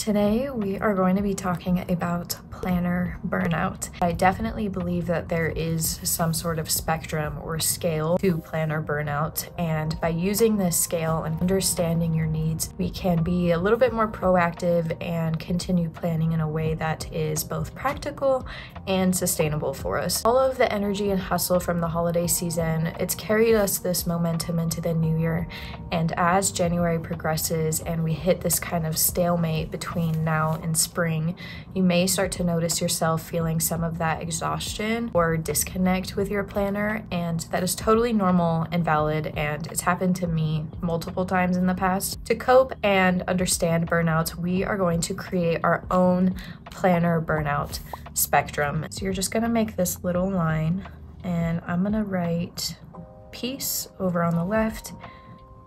Today we are going to be talking about planner burnout. I definitely believe that there is some sort of spectrum or scale to planner burnout, and by using this scale and understanding your needs, we can be a little bit more proactive and continue planning in a way that is both practical and sustainable for us. All of the energy and hustle from the holiday season, it's carried us this momentum into the new year, and as January progresses and we hit this kind of stalemate between now and spring, you may start to notice yourself feeling some of that exhaustion or disconnect with your planner, and that is totally normal and valid, and it's happened to me multiple times in the past. To cope and understand burnout, we are going to create our own planner burnout spectrum. So you're just gonna make this little line, and I'm gonna write peace over on the left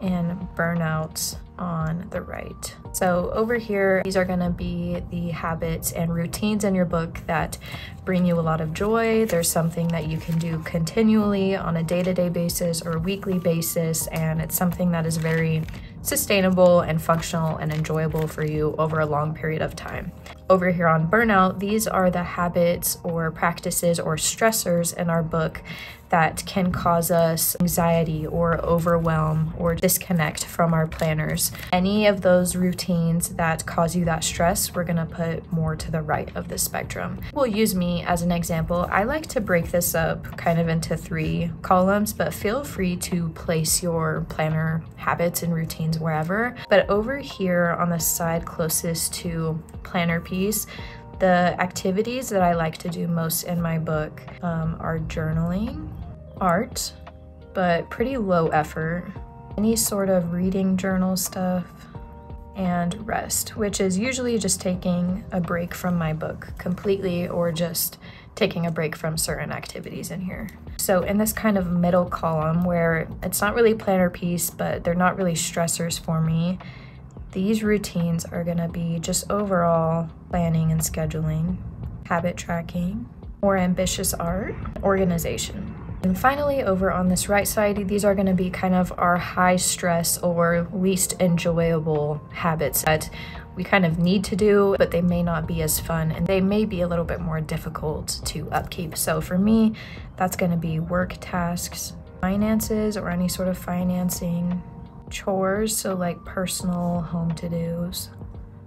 and burnout on the right. So over here, these are going to be the habits and routines in your book that bring you a lot of joy. There's something that you can do continually on a day-to-day basis or weekly basis, and it's something that is very sustainable and functional and enjoyable for you over a long period of time. Over here on burnout, these are the habits or practices or stressors in our book that can cause us anxiety or overwhelm or disconnect from our planners. Any of those routines that cause you that stress, we're gonna put more to the right of the spectrum. We'll use me as an example. I like to break this up kind of into 3 columns, but feel free to place your planner habits and routines wherever. But over here on the side closest to planner piece, the activities that I like to do most in my book are journaling, art, but pretty low effort, any sort of reading journal stuff, and rest, which is usually just taking a break from my book completely or just taking a break from certain activities in here. So in this kind of middle column where it's not really planner piece, but they're not really stressors for me, these routines are gonna be just overall planning and scheduling, habit tracking, more ambitious art, organization. And finally, over on this right side, these are going to be kind of our high stress or least enjoyable habits that we kind of need to do, but they may not be as fun and they may be a little bit more difficult to upkeep. So for me, that's going to be work tasks, finances or any sort of financing, chores, so like personal home to-dos,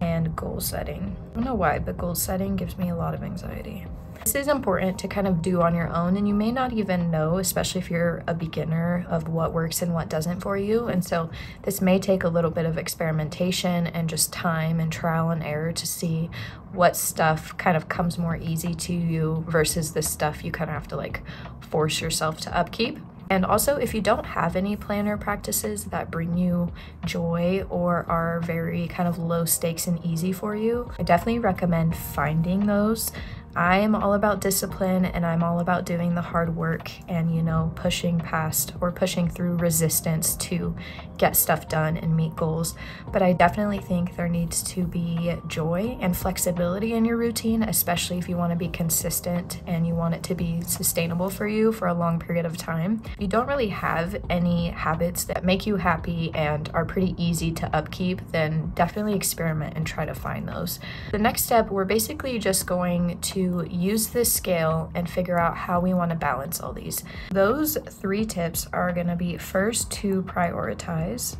and goal setting. I don't know why, but goal setting gives me a lot of anxiety. This is important to kind of do on your own, and you may not even know, especially if you're a beginner, of what works and what doesn't for you. And so this may take a little bit of experimentation and just time and trial and error to see what stuff kind of comes more easy to you versus the stuff you kind of have to like force yourself to upkeep. And also, if you don't have any planner practices that bring you joy or are very kind of low stakes and easy for you, I definitely recommend finding those. I am all about discipline, and I'm all about doing the hard work and, you know, pushing past or pushing through resistance to get stuff done and meet goals. But I definitely think there needs to be joy and flexibility in your routine, especially if you want to be consistent and you want it to be sustainable for you for a long period of time. If you don't really have any habits that make you happy and are pretty easy to upkeep, then definitely experiment and try to find those. The next step, we're basically just going to use this scale and figure out how we want to balance all these. Those 3 tips are going to be, first, to prioritize.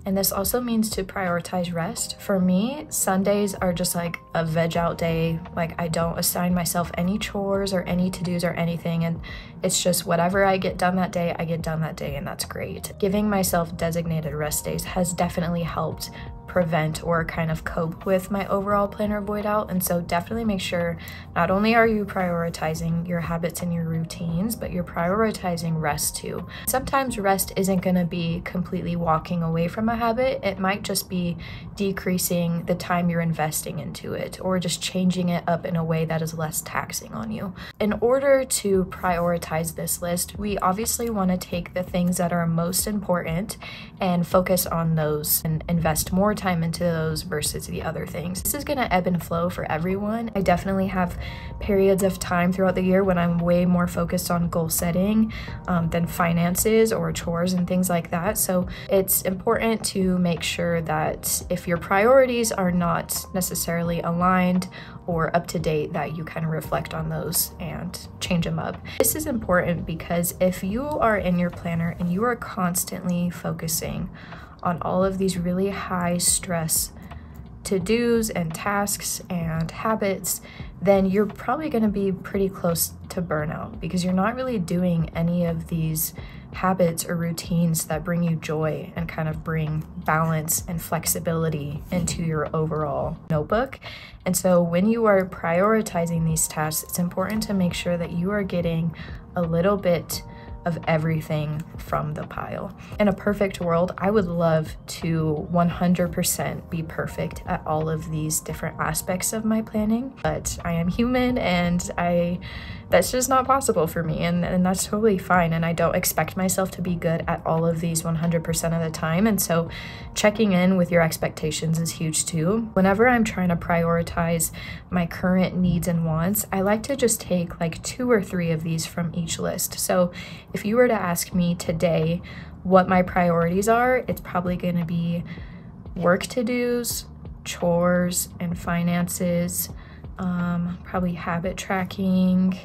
And this also means to prioritize rest. For me, Sundays are just like a veg out day. Like, I don't assign myself any chores or any to-dos or anything. And it's just whatever I get done that day, I get done that day, and that's great. Giving myself designated rest days has definitely helped prevent or kind of cope with my overall planner void out. And so definitely make sure not only are you prioritizing your habits and your routines, but you're prioritizing rest too. Sometimes rest isn't going to be completely walking away from a habit. It might just be decreasing the time you're investing into it, or just changing it up in a way that is less taxing on you. In order to prioritize this list, we obviously want to take the things that are most important and focus on those and invest more time into those versus the other things. This is gonna ebb and flow for everyone. I definitely have periods of time throughout the year when I'm way more focused on goal setting than finances or chores and things like that. So it's important to make sure that if your priorities are not necessarily aligned or up to date, that you kind of reflect on those and change them up. This is important because if you are in your planner and you are constantly focusing on all of these really high stress to-dos and tasks and habits, then you're probably going to be pretty close to burnout because you're not really doing any of these habits or routines that bring you joy and kind of bring balance and flexibility into your overall notebook. And so when you are prioritizing these tasks, it's important to make sure that you are getting a little bit of everything from the pile. In a perfect world, I would love to 100% be perfect at all of these different aspects of my planning, but I am human and that's just not possible for me, and that's totally fine, and I don't expect myself to be good at all of these 100% of the time. And so checking in with your expectations is huge too. Whenever I'm trying to prioritize my current needs and wants, I like to just take like 2 or 3 of these from each list. So if you were to ask me today what my priorities are, it's probably going to be work to-dos, chores and finances, probably habit tracking,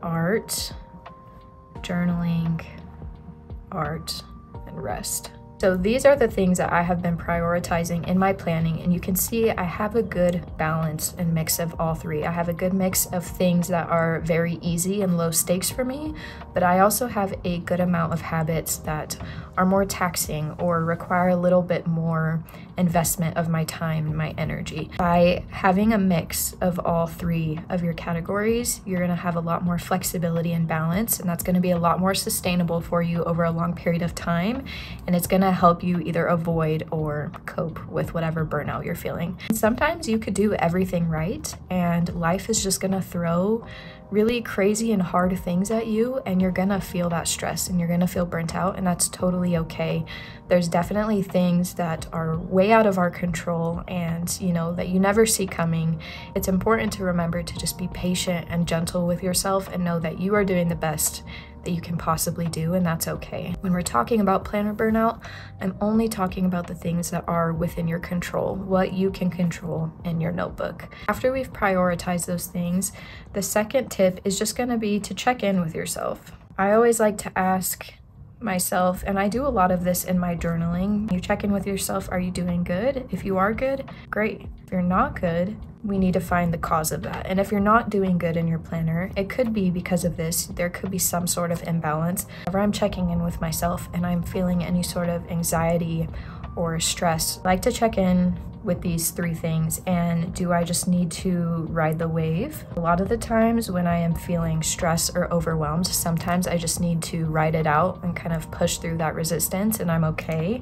art, journaling, art, and rest. So these are the things that I have been prioritizing in my planning, and you can see I have a good balance and mix of all 3. I have a good mix of things that are very easy and low stakes for me, but I also have a good amount of habits that are more taxing or require a little bit more investment of my time and my energy. By having a mix of all 3 of your categories, you're gonna have a lot more flexibility and balance, and that's gonna be a lot more sustainable for you over a long period of time, and it's gonna help you either avoid or cope with whatever burnout you're feeling. Sometimes you could do everything right, and life is just gonna throw really crazy and hard things at you, and you're gonna feel that stress and you're gonna feel burnt out, and that's totally okay. There's definitely things that are way out of our control and, you know, that you never see coming. It's important to remember to just be patient and gentle with yourself and know that you are doing the best that you can possibly do, and that's okay. When we're talking about planner burnout, I'm only talking about the things that are within your control, what you can control in your notebook. After we've prioritized those things, the second tip is just going to be to check in with yourself. I always like to ask myself, and I do a lot of this in my journaling, you check in with yourself, are you doing good? If you are good, great. If you're not good, we need to find the cause of that. And if you're not doing good in your planner, it could be because of this. There could be some sort of imbalance. Whenever I'm checking in with myself and I'm feeling any sort of anxiety or stress, I like to check in with these 3 things, and do I just need to ride the wave? A lot of the times when I am feeling stressed or overwhelmed, sometimes I just need to ride it out and kind of push through that resistance, and I'm okay.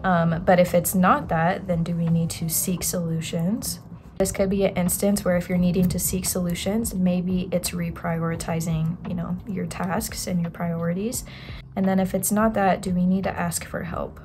But if it's not that, then do we need to seek solutions? This could be an instance where if you're needing to seek solutions, maybe it's reprioritizing, you know, your tasks and your priorities. And then if it's not that, do we need to ask for help?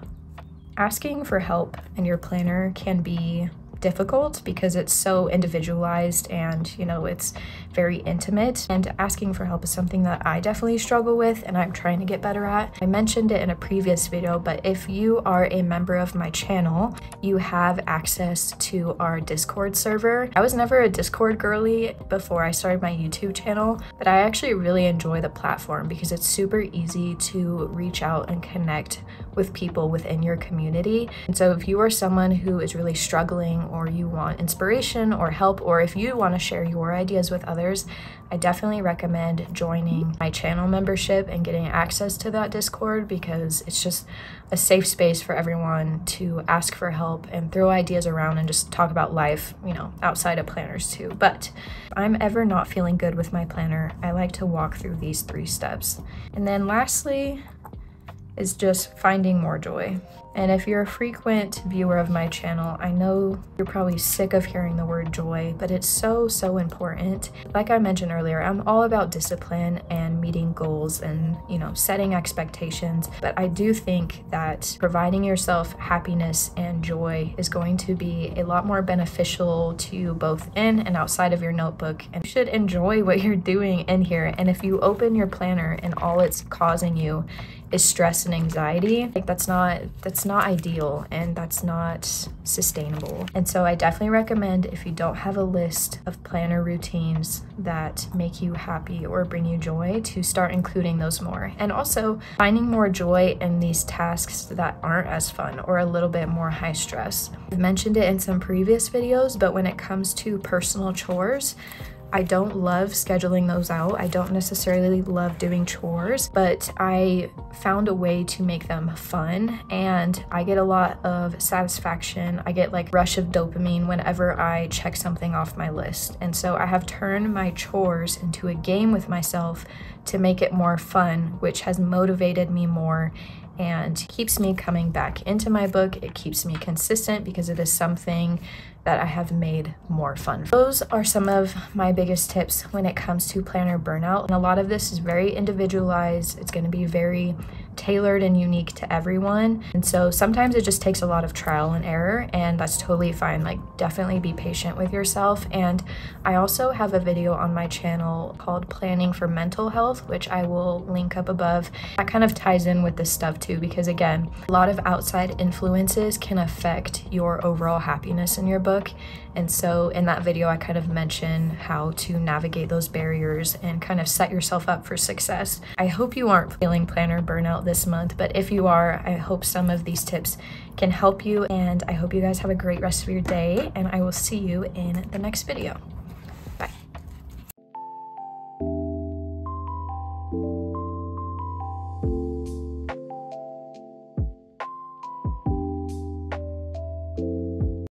Asking for help in your planner can be difficult because it's so individualized and, you know, it's very intimate, and asking for help is something that I definitely struggle with and I'm trying to get better at. I mentioned it in a previous video, but if you are a member of my channel, you have access to our Discord server. I was never a Discord girly before I started my YouTube channel, but I actually really enjoy the platform because it's super easy to reach out and connect with people within your community. And so if you are someone who is really struggling, or you want inspiration or help, or if you want to share your ideas with others, I definitely recommend joining my channel membership and getting access to that Discord, because it's just a safe space for everyone to ask for help and throw ideas around and just talk about life, you know, outside of planners too. But if I'm ever not feeling good with my planner, I like to walk through these 3 steps. And then lastly is just finding more joy. And if you're a frequent viewer of my channel, I know you're probably sick of hearing the word joy, but it's so, so important. Like I mentioned earlier, I'm all about discipline and meeting goals and, you know, setting expectations. But I do think that providing yourself happiness and joy is going to be a lot more beneficial to you both in and outside of your notebook. And you should enjoy what you're doing in here. And if you open your planner and all it's causing you is stress and anxiety, like that's not ideal and that's not sustainable. And so I definitely recommend, if you don't have a list of planner routines that make you happy or bring you joy, to start including those more. And also finding more joy in these tasks that aren't as fun or a little bit more high stress. I've mentioned it in some previous videos, but when it comes to personal chores, I don't love scheduling those out. I don't necessarily love doing chores, but I found a way to make them fun, and I get a lot of satisfaction. I get like rush of dopamine whenever I check something off my list. And so I have turned my chores into a game with myself to make it more fun, which has motivated me more and keeps me coming back into my book. It keeps me consistent because it is something that I have made more fun. Those are some of my biggest tips when it comes to planner burnout. And a lot of this is very individualized. It's going to be very tailored and unique to everyone. And so sometimes it just takes a lot of trial and error, and that's totally fine. Like, definitely be patient with yourself. And I also have a video on my channel called Planning for Mental Health, which I will link up above. That kind of ties in with this stuff too, because again, a lot of outside influences can affect your overall happiness in your book. And so in that video, I kind of mention how to navigate those barriers and kind of set yourself up for success. I hope you aren't feeling planner burnout this month, but if you are, I hope some of these tips can help you, and I hope you guys have a great rest of your day, and I will see you in the next video.